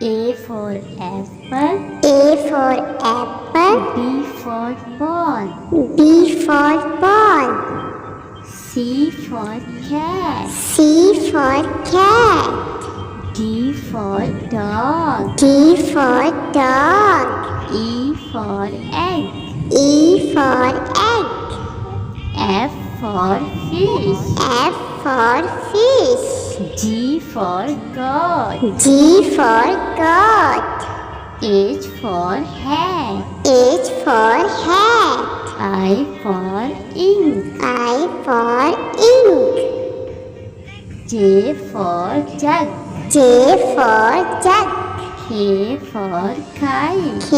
A for apple. A for apple. B for ball. B for ball. C for cat. C for cat. D for dog. D for dog. E for egg. E for egg. F for fish. F for fish. G for goat. G for goat. H for hat. H for hat. I for ink. I for ink. J for jug. J for jug. K for kite. K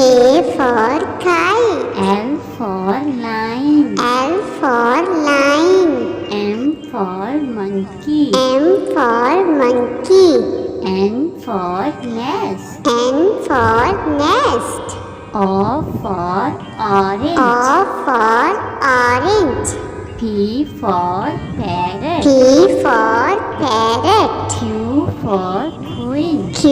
for kite. L for line. L for line. M for monkey. M for monkey. N for nest. N for nest. O for orange. O for orange. P for parrot. P for parrot. Q for queen. Q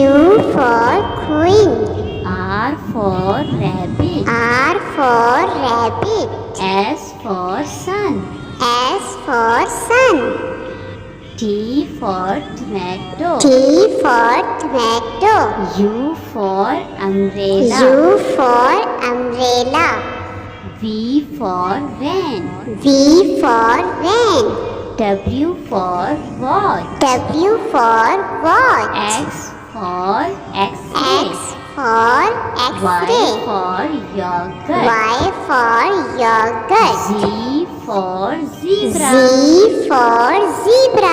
for queen. R for rabbit. R for rabbit. S for sun. S for sun. T for tomato. T for tomato. U for umbrella. U for umbrella. V for van. V for van. W for watch. W for watch. X for X-ray. X for Y X-ray. for yogurt. Y for yogurt. Z for zebra. Z for zebra.